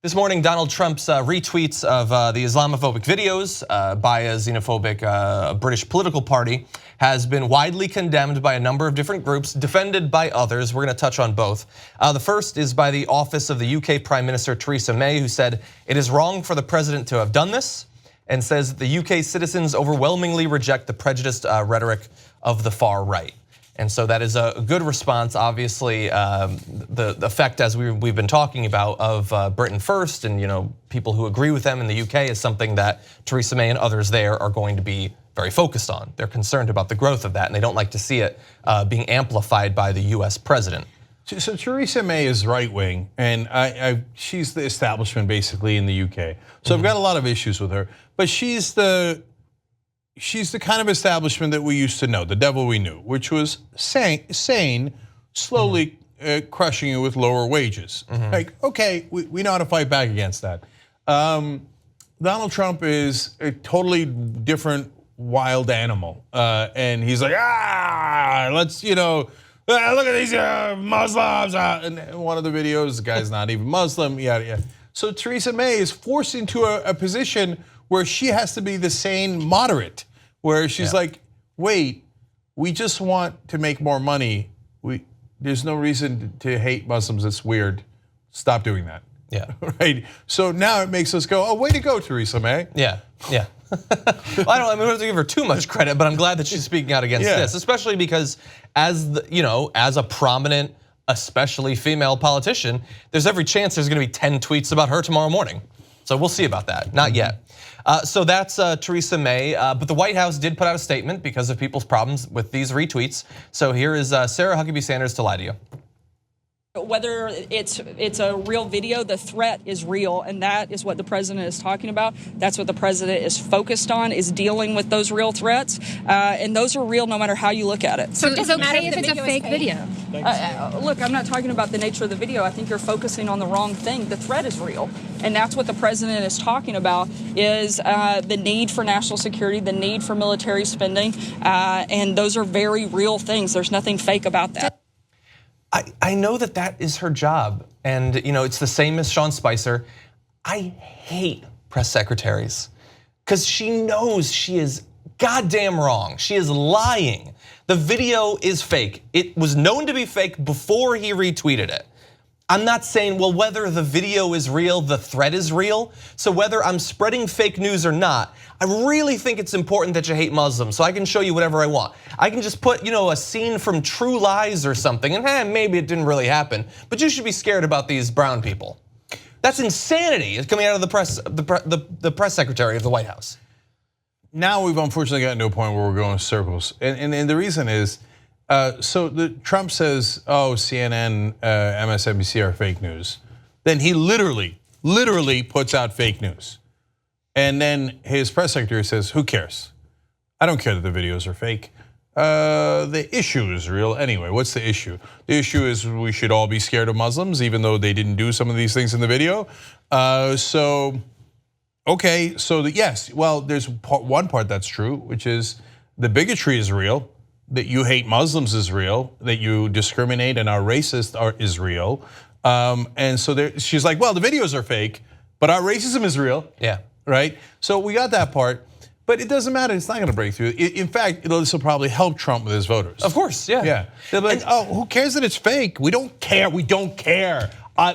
This morning, Donald Trump's retweets of the Islamophobic videos by a xenophobic British political party has been widely condemned by a number of different groups, defended by others. We're going to touch on both. The first is by the office of the UK Prime Minister Theresa May, who said it is wrong for the president to have done this, and says that the UK citizens overwhelmingly reject the prejudiced rhetoric of the far right. And so that is a good response. Obviously, the effect, as we've been talking about, of Britain first and people who agree with them in the UK is something that Theresa May and others there are going to be very focused on. They're concerned about the growth of that, and they don't like to see it being amplified by the US president. So Theresa May is right wing, and she's the establishment basically in the UK. So I've got a lot of issues with her, but she's the kind of establishment that we used to know, the devil we knew, which was sane, slowly crushing you with lower wages. Like, okay, we know how to fight back against that. Donald Trump is a totally different wild animal, and he's like, let's look at these Muslims. And one of the videos, the guy's not even Muslim. Yeah. So Theresa May is forced into a position where she has to be the sane moderate, where she's like, wait, we just want to make more money. There's no reason to hate Muslims, it's weird. Stop doing that. Yeah. Right? So now it makes us go, oh, way to go, Theresa May. Yeah. Well, I don't have to give her too much credit, but I'm glad that she's speaking out against this, especially because as a prominent, especially female politician, there's every chance there's going to be 10 tweets about her tomorrow morning. So we'll see about that. Not yet. So that's Theresa May, but the White House did put out a statement because of people's problems with these retweets. So here is Sarah Huckabee Sanders to lie to you. Whether it's a real video, the threat is real, and that is what the president is talking about. That's what the president is focused on, is dealing with those real threats, and those are real no matter how you look at it. So is it okay if it's a fake video? Look, I'm not talking about the nature of the video. I think you're focusing on the wrong thing. The threat is real, and that's what the president is talking about, is the need for national security, the need for military spending, and those are very real things. There's nothing fake about that. I know that is her job, and it's the same as Sean Spicer. I hate press secretaries because she knows she is goddamn wrong. She is lying. The video is fake. It was known to be fake before he retweeted it. I'm not saying, well, whether the video is real, the threat is real. So whether I'm spreading fake news or not, I really think it's important that you hate Muslims, so I can show you whatever I want. I can just put a scene from True Lies or something, and maybe it didn't really happen, but you should be scared about these brown people. That's insanity. It's coming out of the press secretary of the White House. Now we've unfortunately gotten to a point where we're going in circles, and the reason is, so Trump says, oh, CNN, MSNBC are fake news. Then he literally puts out fake news. And then his press secretary says, who cares? I don't care that the videos are fake. The issue is real. Anyway, what's the issue? The issue is we should all be scared of Muslims, even though they didn't do some of these things in the video. Yes, well, there's one part that's true, which is the bigotry is real, that you hate Muslims is real, that you discriminate and are racist is real. And so she's like, well, the videos are fake, but our racism is real. Yeah. Right? So we got that part, but it doesn't matter, it's not gonna break through. In fact, this will probably help Trump with his voters. Of course, yeah. Yeah, they're like, oh, who cares that it's fake? We don't care,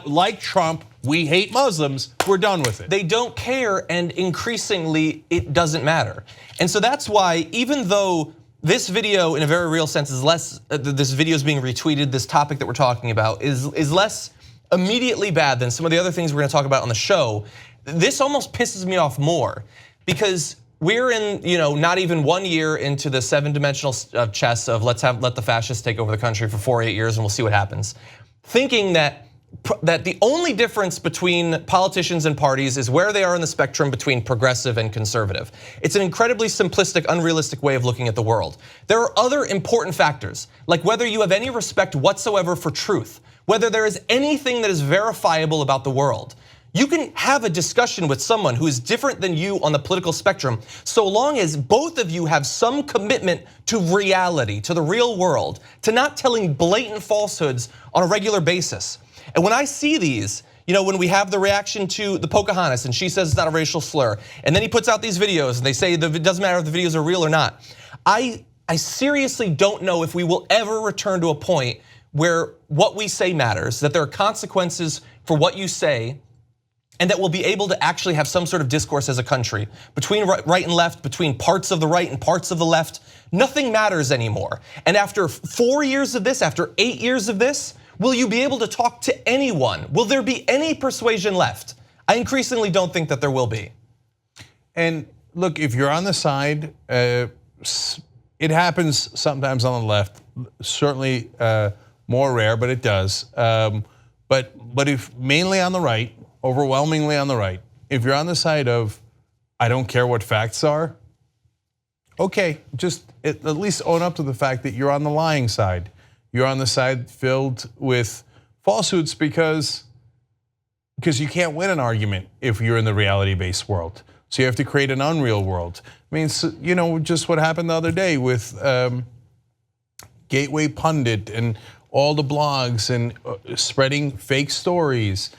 like Trump, we hate Muslims, we're done with it. They don't care, and increasingly, it doesn't matter. And so that's why, even though this video, in a very real sense, is less, this video is being retweeted, this topic that we're talking about is less immediately bad than some of the other things we're gonna talk about on the show. This almost pisses me off more because we're in, not even 1 year into the 7-dimensional chess of let the fascists take over the country for 4 or 8 years and we'll see what happens. Thinking that the only difference between politicians and parties is where they are in the spectrum between progressive and conservative. It's an incredibly simplistic, unrealistic way of looking at the world. There are other important factors, like whether you have any respect whatsoever for truth, whether there is anything that is verifiable about the world. You can have a discussion with someone who is different than you on the political spectrum, so long as both of you have some commitment to reality, to the real world, to not telling blatant falsehoods on a regular basis. And when I see these, when we have the reaction to the Pocahontas and she says it's not a racial slur, and then he puts out these videos and they say that it doesn't matter if the videos are real or not. I seriously don't know if we will ever return to a point where what we say matters, that there are consequences for what you say, and that we'll be able to actually have some sort of discourse as a country between right and left, between parts of the right and parts of the left. Nothing matters anymore. And after 4 years of this, after 8 years of this, will you be able to talk to anyone? Will there be any persuasion left? I increasingly don't think that there will be. And look, if you're on the side, it happens sometimes on the left, certainly more rare, but it does. But if mainly on the right, overwhelmingly on the right, if you're on the side of, I don't care what facts are, okay, just at least own up to the fact that you're on the lying side. You're on the side filled with falsehoods because you can't win an argument if you're in the reality-based world. So you have to create an unreal world. I mean, just what happened the other day with Gateway Pundit and all the blogs and spreading fake stories.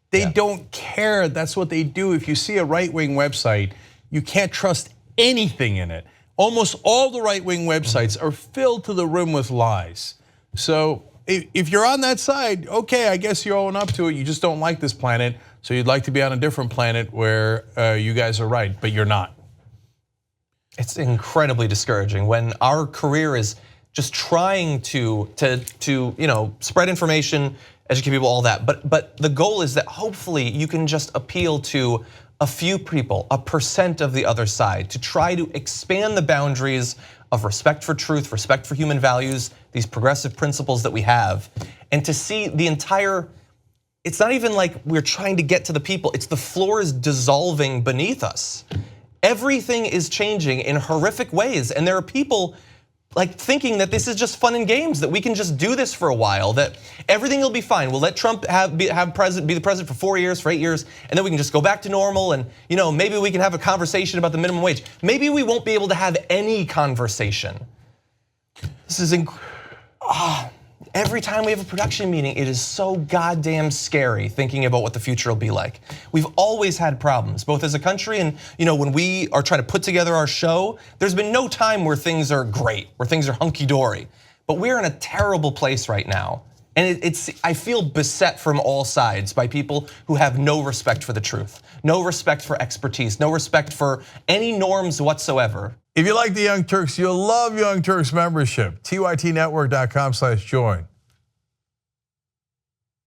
They don't care, that's what they do. If you see a right-wing website, you can't trust anything in it. Almost all the right-wing websites are filled to the rim with lies. So if you're on that side, okay, I guess you're owing up to it. You just don't like this planet, so you'd like to be on a different planet where you guys are right, but you're not. It's incredibly discouraging when our career is just trying to spread information, educate people, all that. But the goal is that hopefully you can just appeal to a few people, a percent of the other side, to try to expand the boundaries of respect for truth, respect for human values, these progressive principles that we have, and to see the entire, it's not even like we're trying to get to the people, it's the floor is dissolving beneath us. Everything is changing in horrific ways, and there are people like thinking that this is just fun and games, that we can just do this for a while, that everything will be fine. We'll let Trump be the president for 4 years, for 8 years, and then we can just go back to normal, and maybe we can have a conversation about the minimum wage. Maybe we won't be able to have any conversation. This is every time we have a production meeting, it is so goddamn scary thinking about what the future will be like. We've always had problems, both as a country and when we are trying to put together our show, there's been no time where things are great, where things are hunky-dory. But we're in a terrible place right now. And I feel beset from all sides by people who have no respect for the truth, no respect for expertise, no respect for any norms whatsoever. If you like the Young Turks, you'll love Young Turks membership. TYTnetwork.com/join.